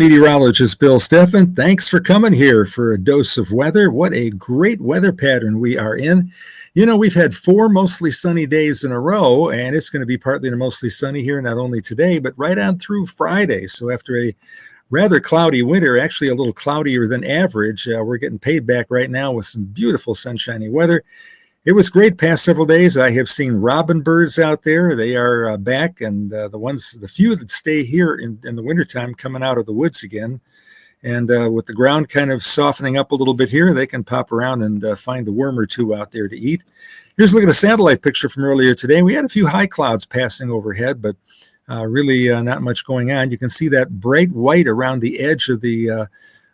Meteorologist Bill Steffen, thanks for coming here for a dose of weather. What a great weather pattern we are in. You know, we've had 4 mostly sunny days in a row, and it's going to be partly to mostly sunny here, not only today, but right on through Friday. So after a rather cloudy winter, actually a little cloudier than average, we're getting paid back right now with some beautiful sunshiny weather. It was great past several days. I have seen robin birds out there. They are back, and the few that stay here in the wintertime coming out of the woods again. And with the ground kind of softening up a little bit here, they can pop around and find a worm or two out there to eat. Here's a look at a satellite picture from earlier today. We had a few high clouds passing overhead, but really not much going on. You can see that bright white around the edge of the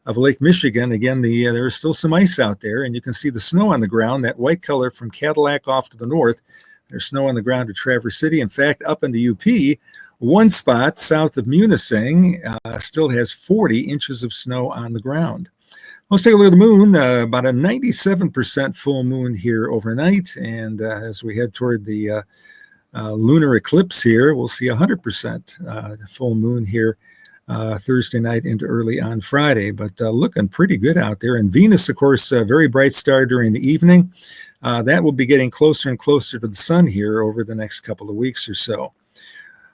of Lake Michigan. Again, there's still some ice out there, and you can see the snow on the ground, that white color from Cadillac off to the north. There's snow on the ground at Traverse City. In fact, up in the UP, one spot south of Munising still has 40 inches of snow on the ground. Let's take a look at the moon, about a 97% full moon here overnight, and as we head toward the lunar eclipse here, we'll see 100% full moon here Thursday night into early on Friday, but looking pretty good out there. And Venus, of course, a very bright star during the evening. That will be getting closer and closer to the sun here over the next couple of weeks or so.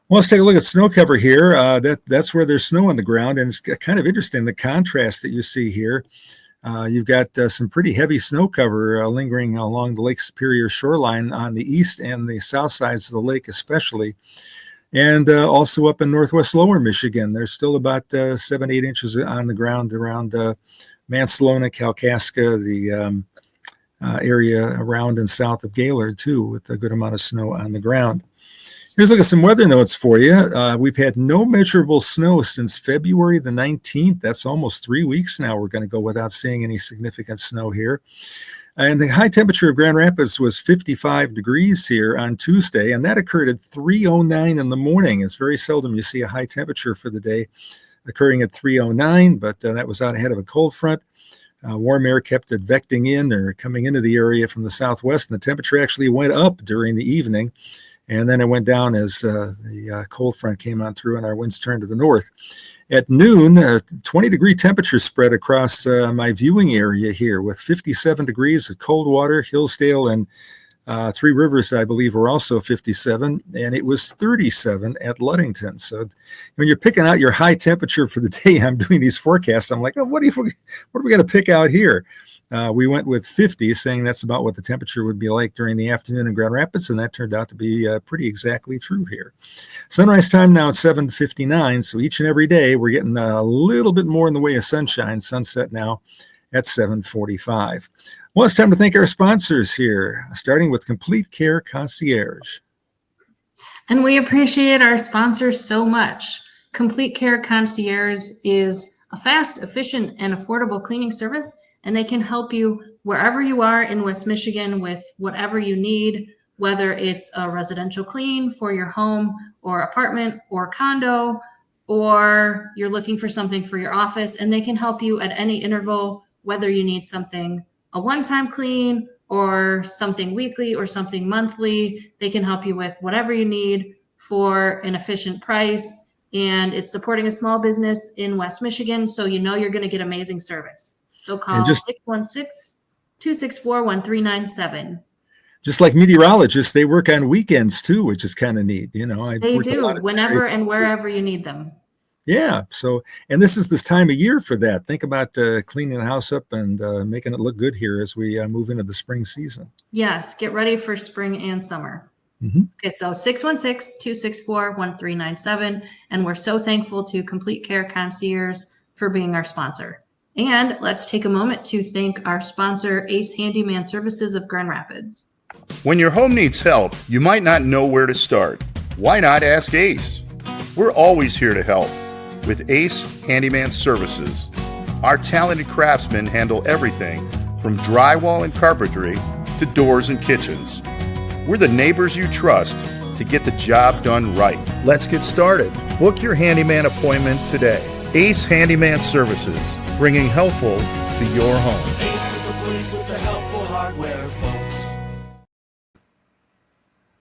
Well, let's take a look at snow cover here. That's where there's snow on the ground, and it's kind of interesting, the contrast that you see here. You've got some pretty heavy snow cover lingering along the Lake Superior shoreline on the east and the south sides of the lake especially. And also up in northwest lower Michigan, there's still about 7-8 inches on the ground around Mansalona, Kalkaska, the area around and south of Gaylord, too, with a good amount of snow on the ground. Here's a look at some weather notes for you. We've had no measurable snow since February the 19th. That's almost 3 weeks now. We're going to go without seeing any significant snow here. And the high temperature of Grand Rapids was 55 degrees here on Tuesday, and that occurred at 3:09 in the morning. It's very seldom you see a high temperature for the day occurring at 3:09, but that was out ahead of a cold front. Warm air kept advecting in or coming into the area from the southwest, and the temperature actually went up during the evening, and then it went down as the cold front came on through and our winds turned to the north. At noon, 20-degree temperature spread across my viewing area here with 57 degrees at Coldwater, Hillsdale, and Three Rivers, I believe, were also 57, and it was 37 at Ludington. So when you're picking out your high temperature for the day, I'm doing these forecasts. I'm like, oh, what are we going to pick out here? We went with 50, saying that's about what the temperature would be like during the afternoon in Grand Rapids, and that turned out to be pretty exactly true here. Sunrise time now at 7:59, so each and every day we're getting a little bit more in the way of sunshine. Sunset now at 7:45. Well, it's time to thank our sponsors here, starting with Complete Care Concierge. And we appreciate our sponsors so much. Complete Care Concierge is a fast, efficient, and affordable cleaning service, and they can help you wherever you are in West Michigan with whatever you need, whether it's a residential clean for your home or apartment or condo, or you're looking for something for your office, and they can help you at any interval, whether you need something a one-time clean or something weekly or something monthly. They can help you with whatever you need for an efficient price, and it's supporting a small business in West Michigan, so you know you're going to get amazing service. So call 616-264-1397. Just like meteorologists, they work on weekends too, which is kind of neat. You know, they do whenever and wherever you need them. Yeah. So, and this is this time of year for that. Think about cleaning the house up and making it look good here as we move into the spring season. Yes. Get ready for spring and summer. Mm-hmm. Okay. So 616-264-1397. And we're so thankful to Complete Care Concierge for being our sponsor. And let's take a moment to thank our sponsor, Ace Handyman Services of Grand Rapids. When your home needs help, you might not know where to start. Why not ask Ace? We're always here to help with Ace Handyman Services. Our talented craftsmen handle everything from drywall and carpentry to doors and kitchens. We're the neighbors you trust to get the job done right. Let's get started. Book your handyman appointment today. Ace Handyman Services, bringing helpful to your home. Ace is the place with the helpful hardware, folks.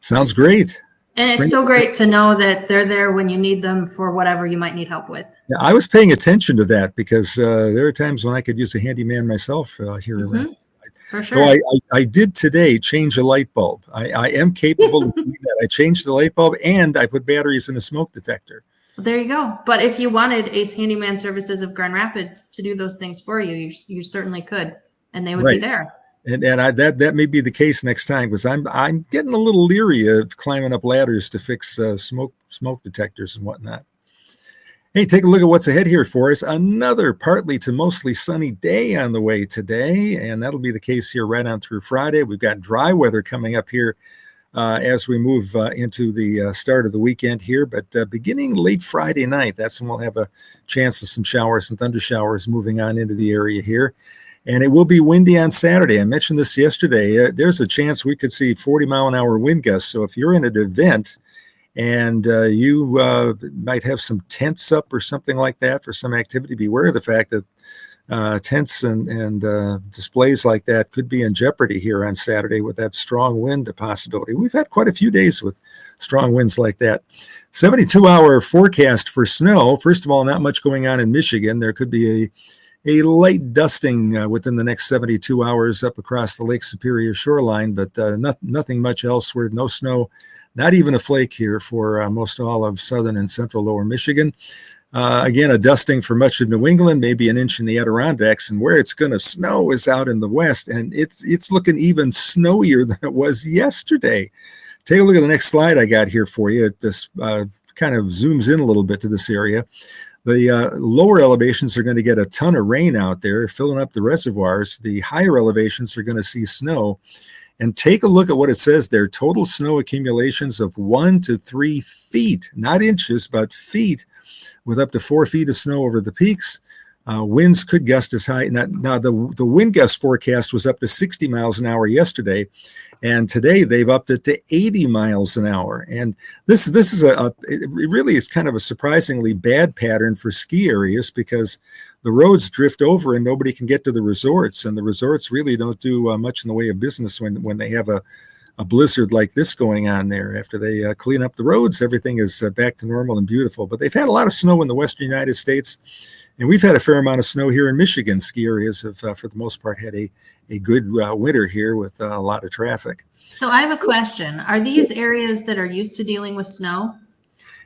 Sounds great. And it's so great to know that they're there when you need them for whatever you might need help with. Yeah, I was paying attention to that because there are times when I could use a handyman myself here around. For sure. So I did today change a light bulb. I am capable of doing that. I changed the light bulb and I put batteries in a smoke detector. Well, there you go. But if you wanted Ace Handyman Services of Grand Rapids to do those things for you, you certainly could, and they would be there. And that may be the case next time, because I'm getting a little leery of climbing up ladders to fix smoke detectors and whatnot. Hey, take a look at what's ahead here for us. Another partly to mostly sunny day on the way today, and that'll be the case here right on through Friday. We've got dry weather coming up here as we move into the start of the weekend here, but beginning late Friday night, that's when we'll have a chance of some showers and thunder showers moving on into the area here. And it will be windy on Saturday. I mentioned this yesterday. There's a chance we could see 40-mile-an-hour wind gusts. So if you're in an event and you might have some tents up or something like that for some activity, beware of the fact that tents and displays like that could be in jeopardy here on Saturday with that strong wind possibility. We've had quite a few days with strong winds like that. 72-hour forecast for snow. First of all, not much going on in Michigan. There could be a light dusting within the next 72 hours up across the Lake Superior shoreline, but nothing much elsewhere. No snow, not even a flake here for most all of southern and central lower Michigan. Again, a dusting for much of New England, maybe an inch in the Adirondacks, and where it's going to snow is out in the west, and it's looking even snowier than it was yesterday. Take a look at the next slide I got here for you. This kind of zooms in a little bit to this area. The lower elevations are going to get a ton of rain out there, filling up the reservoirs. The higher elevations are going to see snow. And take a look at what it says there. Total snow accumulations of 1 to 3 feet, not inches, but feet, with up to 4 feet of snow over the peaks. Winds could gust as high. Now the wind gust forecast was up to 60 miles an hour yesterday, and today they've upped it to 80 miles an hour. And this is it really is kind of a surprisingly bad pattern for ski areas, because the roads drift over and nobody can get to the resorts, and the resorts really don't do much in the way of business when they have a blizzard like this going on there. After they clean up the roads, everything is back to normal and beautiful. But they've had a lot of snow in the western United States, and we've had a fair amount of snow here in Michigan. Ski areas have, for the most part, had a good winter here with a lot of traffic. So I have a question. Are these areas that are used to dealing with snow?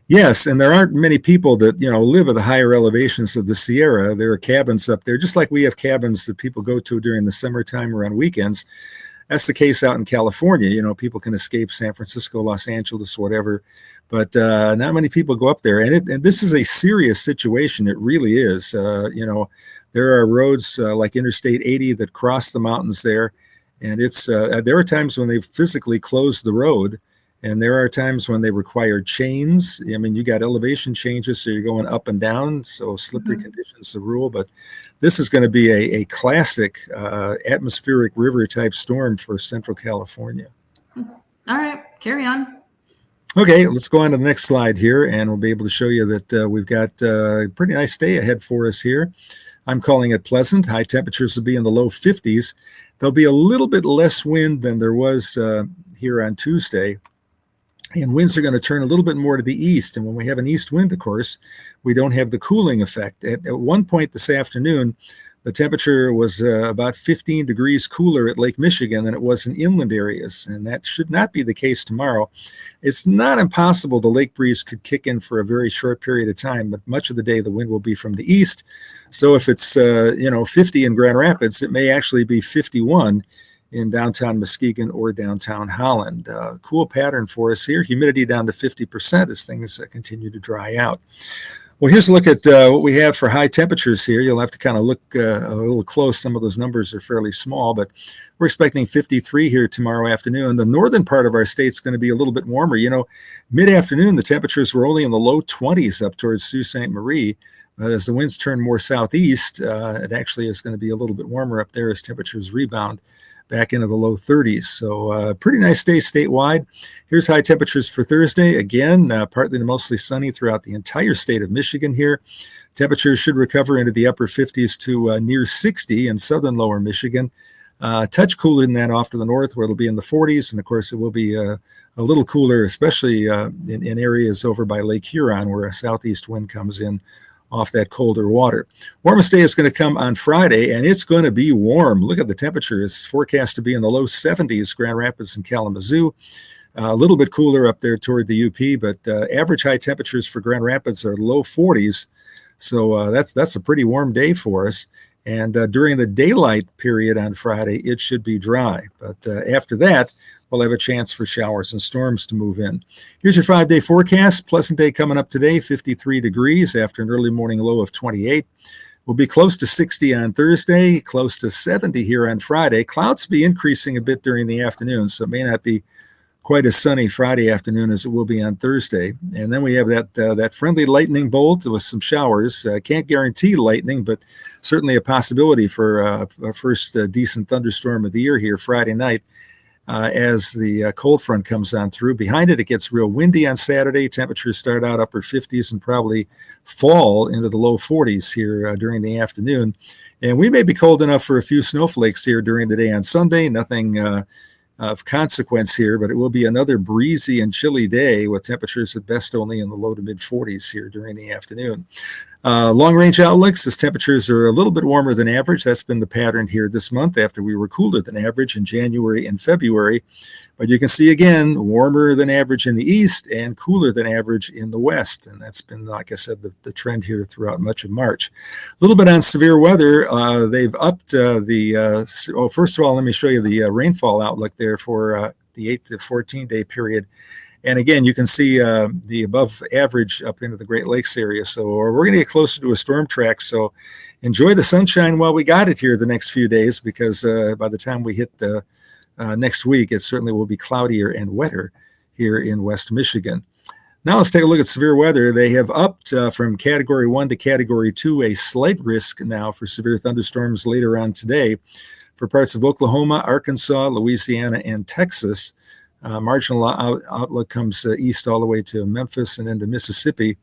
Yes, and there aren't many people that live at the higher elevations of the Sierra. There are cabins up there, just like we have cabins that people go to during the summertime or on weekends. That's the case out in California. People can escape San Francisco, Los Angeles, whatever, but not many people go up there. And this is a serious situation. It really is. There are roads like Interstate 80 that cross the mountains there, and there are times when they physically close the road, and there are times when they require chains. I mean, you got elevation changes, so you're going up and down, so slippery conditions the rule. But this is going to be a classic atmospheric river type storm for Central California. All right, carry on. Okay, let's go on to the next slide here, and we'll be able to show you that we've got a pretty nice day ahead for us here. I'm calling it pleasant. High temperatures will be in the low 50s. There'll be a little bit less wind than there was here on Tuesday. And winds are going to turn a little bit more to the east. And when we have an east wind, of course, we don't have the cooling effect. At one point this afternoon, the temperature was about 15 degrees cooler at Lake Michigan than it was in inland areas. And that should not be the case tomorrow. It's not impossible the lake breeze could kick in for a very short period of time, but much of the day the wind will be from the east. So if it's 50 in Grand Rapids, it may actually be 51 in downtown Muskegon or downtown Holland. Cool pattern for us here. Humidity down to 50% as things continue to dry out. Well, here's a look at what we have for high temperatures here. You'll have to kind of look a little close. Some of those numbers are fairly small, but we're expecting 53 here tomorrow afternoon. The northern part of our state is going to be a little bit warmer. Mid-afternoon, the temperatures were only in the low 20s up towards Sault Ste. Marie. As the winds turn more southeast, it actually is going to be a little bit warmer up there as temperatures rebound back into the low 30s. So pretty nice day statewide. Here's high temperatures for Thursday. Again, partly to mostly sunny throughout the entire state of Michigan here. Temperatures should recover into the upper 50s to near 60 in southern lower Michigan. Touch cooler than that off to the north, where it'll be in the 40s. And of course, it will be a little cooler, especially in areas over by Lake Huron, where a southeast wind comes in off that colder water. Warmest day is going to come on Friday, and it's going to be warm. Look at the temperature. It's forecast to be in the low 70s, Grand Rapids and Kalamazoo. A little bit cooler up there toward the UP, but average high temperatures for Grand Rapids are low 40s. So that's a pretty warm day for us. And during the daylight period on Friday, it should be dry. But after that, we'll have a chance for showers and storms to move in. Here's your 5-day forecast. Pleasant day coming up today, 53 degrees after an early morning low of 28. We'll be close to 60 on Thursday, close to 70 here on Friday. Clouds will be increasing a bit during the afternoon, so it may not be quite as sunny Friday afternoon as it will be on Thursday. And then we have that friendly lightning bolt with some showers. Can't guarantee lightning, but certainly a possibility for a first decent thunderstorm of the year here Friday night as the cold front comes on through. Behind it, it gets real windy on Saturday. Temperatures start out upper 50s and probably fall into the low 40s here during the afternoon. And we may be cold enough for a few snowflakes here during the day on Sunday. Nothing of consequence here, but it will be another breezy and chilly day with temperatures at best only in the low to mid 40s here during the afternoon. Long-range outlooks, as temperatures are a little bit warmer than average. That's been the pattern here this month after we were cooler than average in January and February. But you can see again, warmer than average in the east and cooler than average in the west. And that's been, like I said, the trend here throughout much of March. A little bit on severe weather. They've upped first of all, let me show you the rainfall outlook there for the 8 to 14-day period. And again, you can see the above average up into the Great Lakes area. So we're going to get closer to a storm track. So enjoy the sunshine while we got it here the next few days, because by the time we hit next week, it certainly will be cloudier and wetter here in West Michigan. Now let's take a look at severe weather. They have upped from Category 1 to Category 2, a slight risk now for severe thunderstorms later on today for parts of Oklahoma, Arkansas, Louisiana, and Texas. Marginal outlook comes east all the way to Memphis and into Mississippi.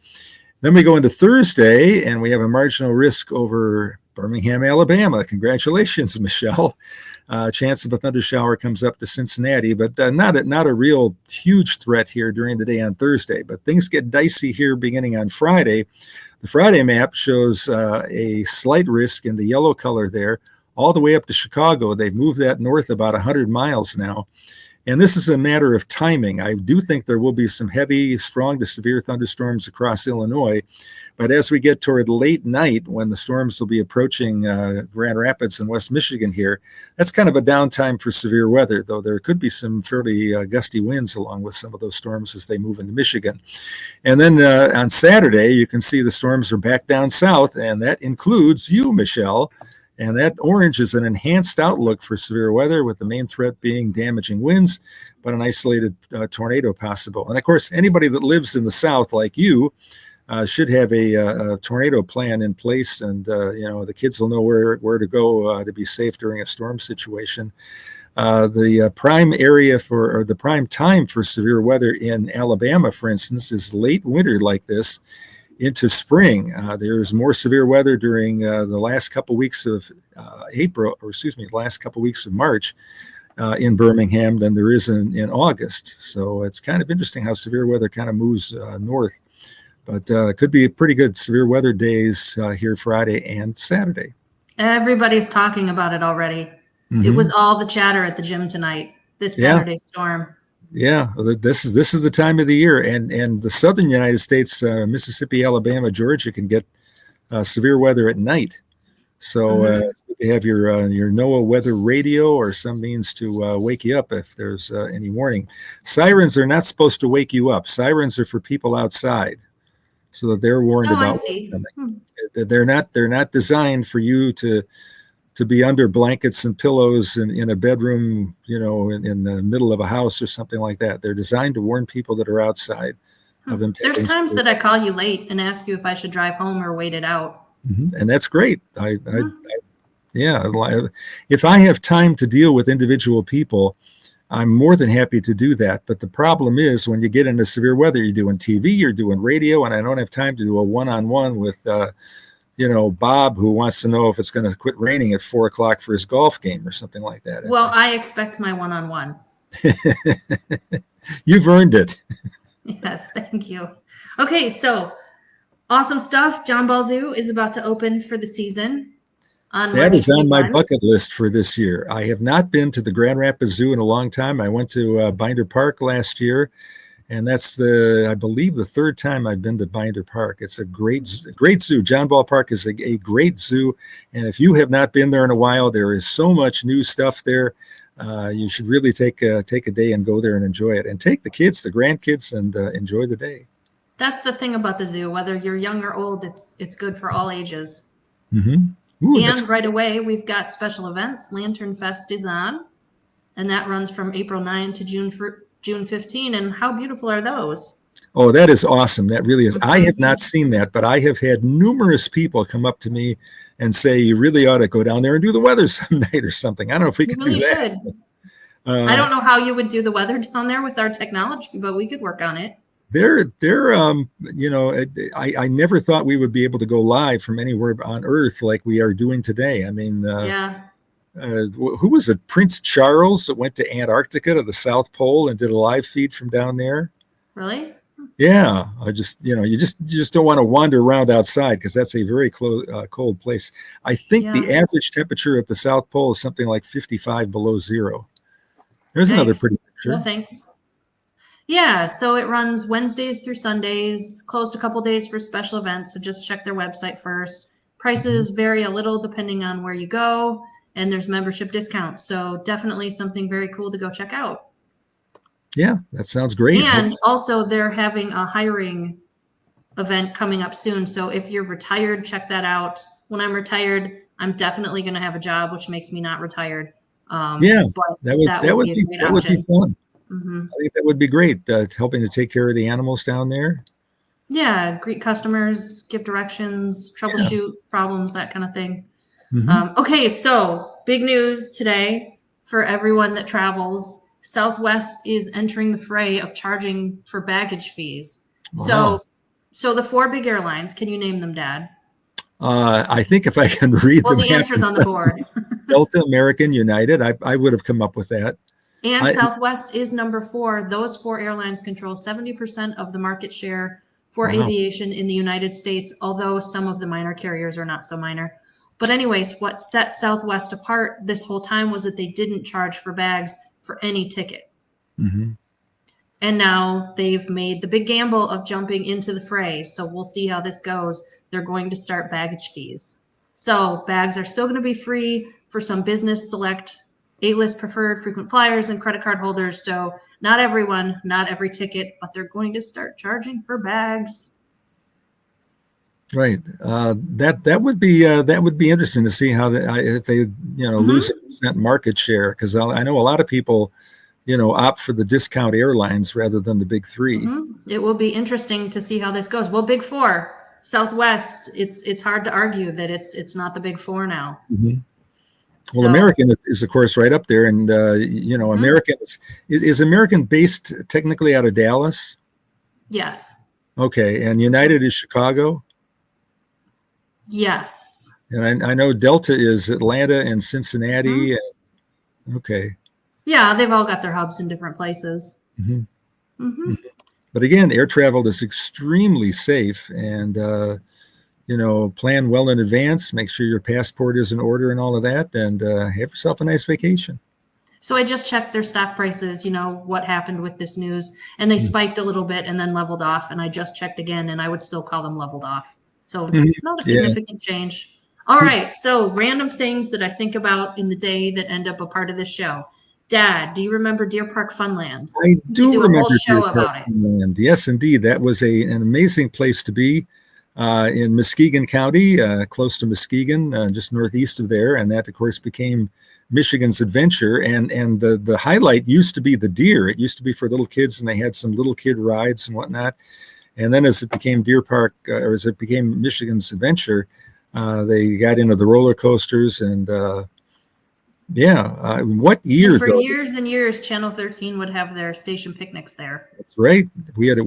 Then we go into Thursday, and we have a marginal risk over Birmingham, Alabama. Congratulations, Michelle. Chance of a thunder shower comes up to Cincinnati, but not a real huge threat here during the day on Thursday. But things get dicey here beginning on Friday. The Friday map shows a slight risk in the yellow color there, all the way up to Chicago. They've moved that north about 100 miles now. And this is a matter of timing. I do think there will be some heavy, strong to severe thunderstorms across Illinois. But as we get toward late night, when the storms will be approaching Grand Rapids and West Michigan here, that's kind of a downtime for severe weather, though there could be some fairly gusty winds along with some of those storms as they move into Michigan. And then on Saturday, you can see the storms are back down south, and that includes you, Michelle. And that orange is an enhanced outlook for severe weather, with the main threat being damaging winds, but an isolated tornado possible. And of course, anybody that lives in the South like you should have a tornado plan in place, and the kids will know where to go to be safe during a storm situation. The prime area or the prime time for severe weather in Alabama, for instance, is late winter like this into spring. There's more severe weather during the last couple weeks of last couple weeks of March in Birmingham than there is in August. So it's kind of interesting how severe weather kind of moves north. But it could be pretty good severe weather days here Friday and Saturday. Everybody's talking about it already. Mm-hmm. It was all the chatter at the gym tonight, this Saturday storm. Yeah, this is the time of the year, and the southern United States, Mississippi, Alabama, Georgia, can get severe weather at night. So you have your NOAA weather radio or some means to wake you up if there's any warning. Sirens are not supposed to wake you up. Sirens are for people outside, so that they're warned about what's coming. They're not designed for you to be under blankets and pillows in a bedroom, in the middle of a house or something like that. They're designed to warn people that are outside of impending. There's times that I call you late and ask you if I should drive home or wait it out. Mm-hmm. And that's great. If I have time to deal with individual people, I'm more than happy to do that. But the problem is when you get into severe weather, you're doing TV, you're doing radio, and I don't have time to do a one-on-one with Bob, who wants to know if it's going to quit raining at 4 o'clock for his golf game or something like that. Well, I expect my one-on-one. You've earned it. Yes, thank you. Okay, so awesome stuff. John Ball Zoo is about to open for the season on That March is on my 21. bucket list for this year. I have not been to the Grand Rapids Zoo in a long time. I went to Binder Park last year, and that's I believe, the third time I've been to Binder Park. It's a great zoo. John Ball Park is a great zoo, and if you have not been there in a while, there is so much new stuff there. You should really take a day and go there and enjoy it, and take the kids, the grandkids, and enjoy the day. That's the thing about the zoo. Whether you're young or old, it's good for all ages. Mm-hmm. Ooh, and right away, we've got special events. Lantern Fest is on, and that runs from April 9 to June 15. And how beautiful are those? Oh, that is awesome. That really is. I have not seen that, but I have had numerous people come up to me and say, you really ought to go down there and do the weather some night or something. I don't know if we could do that. Should. I don't know how you would do the weather down there with our technology, but we could work on it. I never thought we would be able to go live from anywhere on Earth like we are doing today. I mean, who was it? Prince Charles that went to Antarctica to the South Pole and did a live feed from down there. Really? Yeah. You just don't want to wander around outside because that's a very cold place. I think the average temperature at the South Pole is something like 55 below zero. There's another pretty picture. No, thanks. Yeah, so it runs Wednesdays through Sundays, closed a couple days for special events, so just check their website first. Prices vary a little depending on where you go, and there's membership discounts, so definitely something very cool to go check out. Yeah, that sounds great. And also they're having a hiring event coming up soon, so if you're retired, check that out. When I'm retired, I'm definitely going to have a job, which makes me not retired. But that would be fun. Mm-hmm. I think that would be great, helping to take care of the animals down there. Yeah, greet customers, give directions, troubleshoot problems, that kind of thing. Mm-hmm. Okay, so big news today for everyone that travels. Southwest is entering the fray of charging for baggage fees. Wow. So the 4 big airlines, can you name them, Dad? I think if I can read them. Well, the answer's on the board. Delta, American, United. I would have come up with that. And Southwest is number 4. Those 4 airlines control 70% of the market share for aviation in the United States, although some of the minor carriers are not so minor. But anyways, what set Southwest apart this whole time was that they didn't charge for bags for any ticket. Mm-hmm. And now they've made the big gamble of jumping into the fray. So we'll see how this goes. They're going to start baggage fees. So bags are still going to be free for some business select A-list preferred frequent flyers and credit card holders. So not everyone, not every ticket, but they're going to start charging for bags. Right. That would be interesting to see how if they lose a % market share, because I know a lot of people opt for the discount airlines rather than the big 3. Mm-hmm. It will be interesting to see how this goes. Well, big 4, Southwest. It's hard to argue that it's not the big 4 now. Mm-hmm. Well, American is, of course, right up there. And, American is American based technically out of Dallas? Yes. Okay. And United is Chicago? Yes. And I know Delta is Atlanta and Cincinnati. Mm-hmm. Okay. Yeah, they've all got their hubs in different places. Mm-hmm. Mm-hmm. But again, air travel is extremely safe, and plan well in advance. Make sure your passport is in order and all of that, and have yourself a nice vacation. So I just checked their stock prices, what happened with this news, and they spiked a little bit and then leveled off. And I just checked again, and I would still call them leveled off. So not a significant change. All right. So random things that I think about in the day that end up a part of this show. Dad, do you remember Deer Park Funland? I do remember a whole show Deer Park about it. Funland. Yes, indeed. That was an amazing place to be in Muskegon County, close to Muskegon, just northeast of there. And that, of course, became Michigan's adventure. And the highlight used to be the deer. It used to be for little kids, and they had some little kid rides and whatnot. And then as it became Deer Park, or as it became Michigan's adventure, they got into the roller coasters and what year? And for years and years, Channel 13 would have their station picnics there. That's right. We had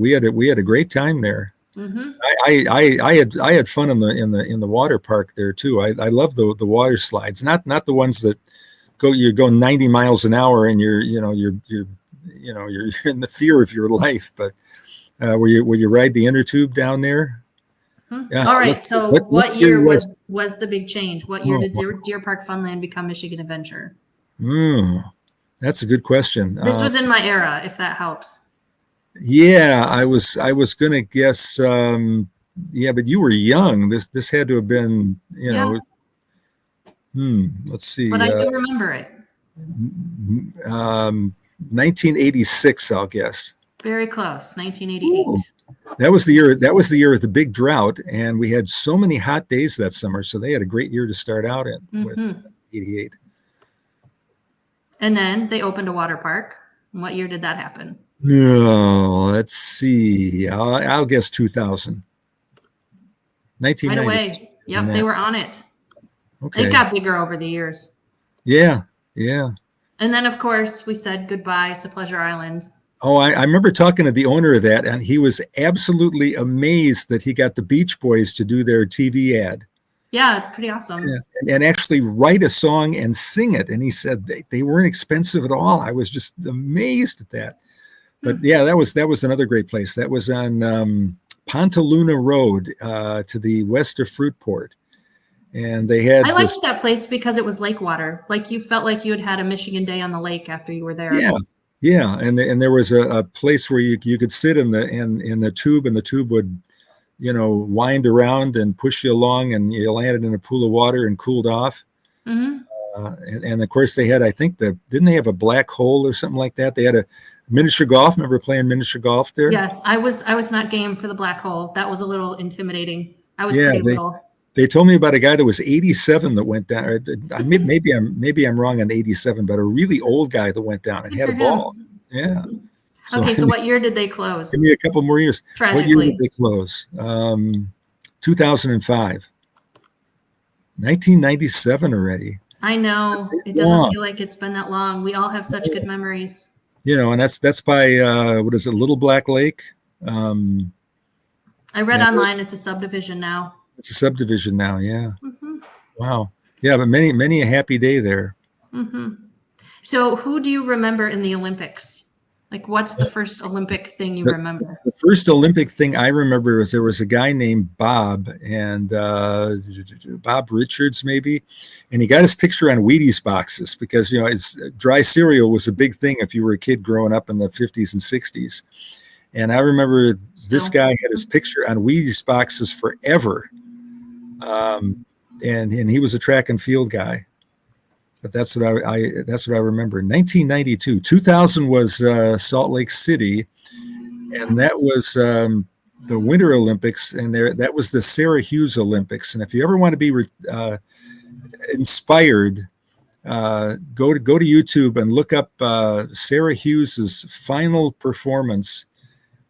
a great time there. Mm-hmm. I had fun in the water park there too. I love the water slides, not the ones that you're going 90 miles an hour and you're in the fear of your life. But where you ride the inner tube down there? Yeah. All right. So what year was the big change? What year did Deer Park Funland become Michigan Adventure? That's a good question. This was in my era, if that helps. Yeah, I was gonna guess. Yeah, but you were young. This had to have been, let's see. But I do remember it. 1986, I'll guess. Very close. 1988. Ooh. That was the year of the big drought, and we had so many hot days that summer. So they had a great year to start out in with 88. And then they opened a water park. What year did that happen? No, let's see. I'll guess 2000. 1990. Right away. Yep, they were on it. Okay. It got bigger over the years. Yeah. And then, of course, we said goodbye to Pleasure Island. Oh, I remember talking to the owner of that, and he was absolutely amazed that he got the Beach Boys to do their TV ad. Yeah, pretty awesome. Yeah. And actually write a song and sing it. And he said they weren't expensive at all. I was just amazed at that. But yeah, that was another great place. That was on Pontaluna Road to the west of Fruitport. And they had. I liked that place because it was lake water. Like you felt like you had had a Michigan day on the lake after you were there. Yeah. And there was a place where you could sit in the tube, and the tube would, wind around and push you along, and you landed in a pool of water and cooled off. Mm-hmm. And of course they had, I think didn't they have a black hole or something like that? They had a miniature golf. Remember playing miniature golf there? Yes, I was not game for the black hole. That was a little intimidating. I was pretty little. They told me about a guy that was 87 that went down. Maybe I'm wrong on 87, but a really old guy that went down and had a ball. Yeah. So what year did they close? Give me a couple more years. Tragically. What year did they close? 2005. 1997 already. I know. It doesn't feel like it's been that long. We all have such good memories. And that's by what is it, Little Black Lake? I read online it's a subdivision now. It's a subdivision now, yeah. Mm-hmm. Wow. Yeah, but many a happy day there. Mm-hmm. So who do you remember in the Olympics? Like, what's the first Olympic thing you remember? The first Olympic thing I remember was there was a guy named Bob, and Bob Richards maybe, and he got his picture on Wheaties boxes because, dry cereal was a big thing if you were a kid growing up in the 50s and 60s. And I remember this guy had his picture on Wheaties boxes forever. And he was a track and field guy. But that's what I remember. 1992, 2000 was Salt Lake City, and that was the Winter Olympics, and that was the Sarah Hughes Olympics. And if you ever want to be inspired, go to YouTube and look up Sarah Hughes's final performance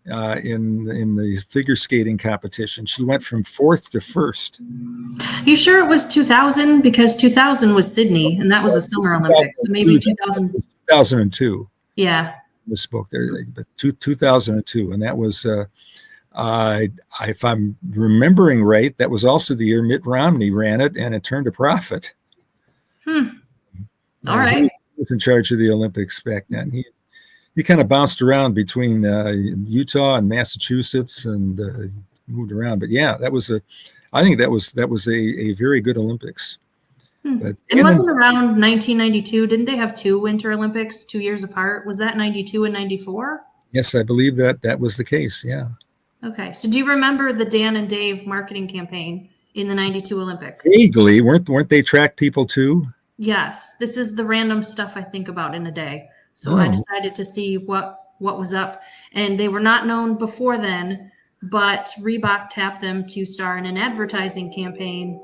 in the figure skating competition. She went from 4th to 1st. You sure it was 2000? Because 2000 was Sydney, and that was a Summer Olympics. So maybe 2002. Yeah. Misspoke there, but 2002, and that was, if I'm remembering right, that was also the year Mitt Romney ran it, and it turned a profit. All right. He was in charge of the Olympics back then. He kind of bounced around between Utah and Massachusetts and moved around. But yeah, I think that was a very good Olympics. But, and wasn't around 1992? Didn't they have 2 Winter Olympics 2 years apart? Was that 92 and 94? Yes, I believe that was the case. Yeah. Okay. So do you remember the Dan and Dave marketing campaign in the 92 Olympics? Vaguely. Weren't they track people too? Yes. This is the random stuff I think about in a day. So I decided to see what was up, and they were not known before then, but Reebok tapped them to star in an advertising campaign.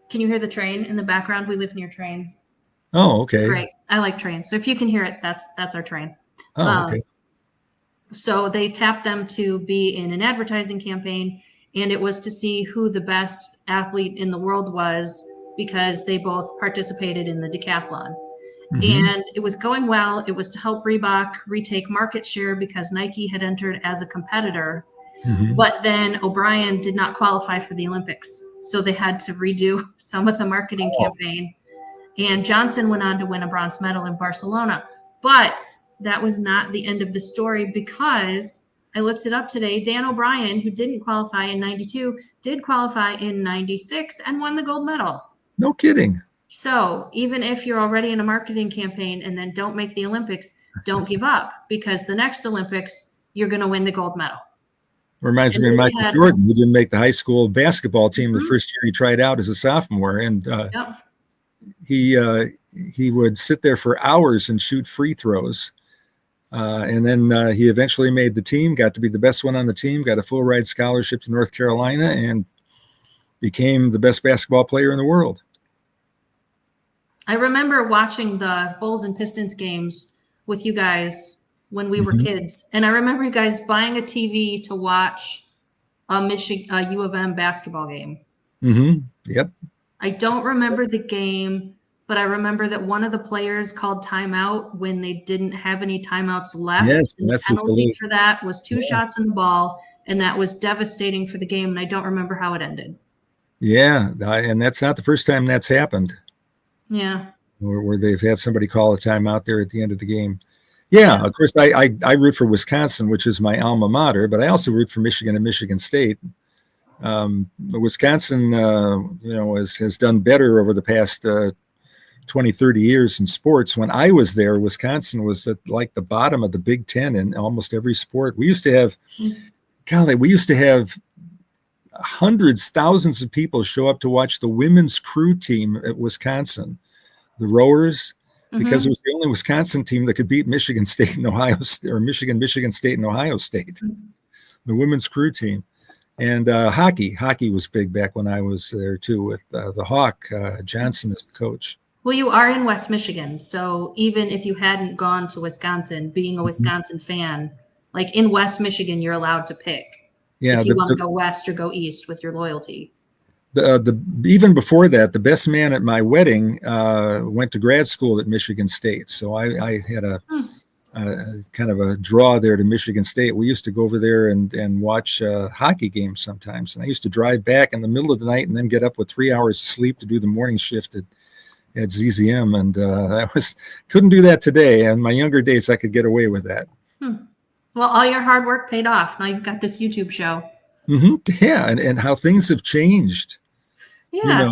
Can you hear the train in the background? We live near trains. Oh, okay. Great. I like trains. So if you can hear it, that's our train. Oh, okay. So they tapped them to be in an advertising campaign, and it was to see who the best athlete in the world was because they both participated in the decathlon. And it was going well. It was to help Reebok retake market share because Nike had entered as a competitor. Mhm. But then O'Brien did not qualify for the Olympics. So they had to redo some of the marketing Oh. campaign. And Johnson went on to win a bronze medal in Barcelona. But that was not the end of the story, because I looked it up today. Dan O'Brien, who didn't qualify in 92, did qualify in 96 and won the gold medal. No kidding. So even if you're already in a marketing campaign and then don't make the Olympics, don't give up, because the next Olympics, you're going to win the gold medal. Reminds And me of then we Michael had- Jordan, who didn't make the high school basketball team the Mhm. first year he tried out as a sophomore. And Yep. he would sit there for hours and shoot free throws. And then he eventually made the team, got to be the best one on the team, got a full ride scholarship to North Carolina, and became the best basketball player in the world. I remember watching the Bulls and Pistons games with you guys when we were Mhm. kids. And I remember you guys buying a TV to watch a U of M basketball game. Mm-hmm. Yep. I don't remember the game, but I remember that one of the players called timeout when they didn't have any timeouts left. Yes, And the that's the penalty belief. for that was 2 Yeah. shots in the ball, and that was devastating for the game. And I don't remember how it ended. Yeah, and that's not the first time that's happened, Yeah. where they've had somebody call a timeout there at the end of the game. Yeah, of course, I root for Wisconsin, which is my alma mater, but I also root for Michigan and Michigan State. Wisconsin, has done better over the past 20, 30 years in sports. When I was there, Wisconsin was at like the bottom of the Big Ten in almost every sport. We used to have, hundreds, thousands of people show up to watch the women's crew team at Wisconsin, the rowers, because it was the only Wisconsin team that could beat Michigan State and Ohio State, or Michigan State and Ohio State, the women's crew team. And hockey was big back when I was there too, with the Hawk, Johnson as the coach. Well, you are in West Michigan. So even if you hadn't gone to Wisconsin, being a Wisconsin fan, like in West Michigan, you're allowed to pick Yeah, if you want to go west or go east with your loyalty. Even before that, the best man at my wedding went to grad school at Michigan State. So I had a kind of a draw there to Michigan State. We used to go over there and watch hockey games sometimes. And I used to drive back in the middle of the night and then get up with 3 hours of sleep to do the morning shift at ZZM. And couldn't do that today. In my younger days, I could get away with that. Well, all your hard work paid off. Now you've got this YouTube show. Yeah, and how things have changed. Yeah.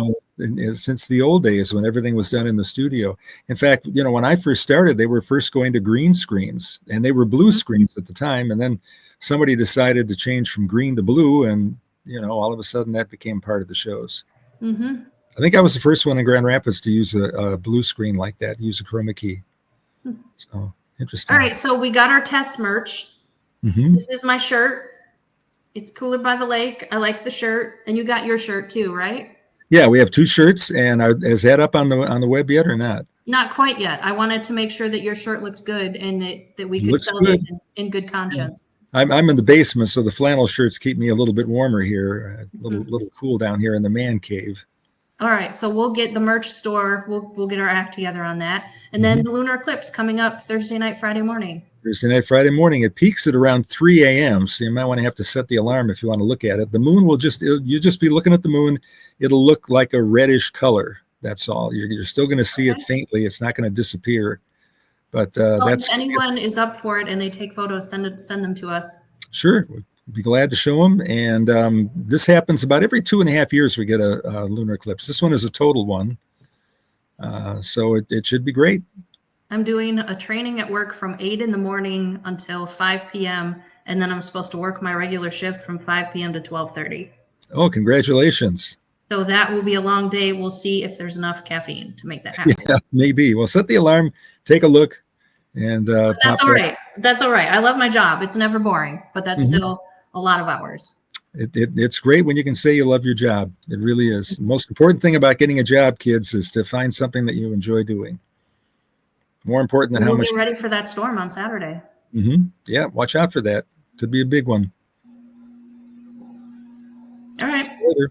Since the old days when everything was done in the studio. In fact, when I first started, they were first going to green screens, and they were blue screens at the time. And then somebody decided to change from green to blue, and all of a sudden that became part of the shows. I think I was the first one in Grand Rapids to use a blue screen like that, use a chroma key. So interesting. All right, so we got our test merch. This is my shirt. It's Cooler by the Lake. I like the shirt, and you got your shirt too, right? Yeah, we have 2 shirts, and is that up on the web yet or not? Not quite yet. I wanted to make sure that your shirt looked good and that we could Looks sell good. it in good conscience. I'm in the basement, so the flannel shirts keep me a little bit warmer here, a little cool down here in the man cave. All right, so we'll get the merch store. We'll get our act together on that, and then the lunar eclipse coming up Thursday night, Friday morning. Thursday night, Friday morning. It peaks at around 3 a.m., so you might want to have to set the alarm if you want to look at it. The moon will you'll just be looking at the moon. It'll look like a reddish color. That's all. You're still going to see it faintly. It's not going to disappear. But If anyone is up for it and they take photos, send them to us. Sure. We'd be glad to show them. And this happens about every 2.5 years we get a lunar eclipse. This one is a total one. So it should be great. I'm doing a training at work from 8 in the morning until 5 p.m. And then I'm supposed to work my regular shift from 5 p.m. to 12:30. Oh, congratulations. So that will be a long day. We'll see if there's enough caffeine to make that happen. Yeah, maybe. Well, set the alarm, take a look, and That's all right. That's all right. I love my job. It's never boring, but that's still a lot of hours. It's great when you can say you love your job. It really is. The most important thing about getting a job, kids, is to find something that you enjoy doing. More important than how much. We'll be ready for that storm on Saturday. Yeah, watch out for that. Could be a big one. All right. Later.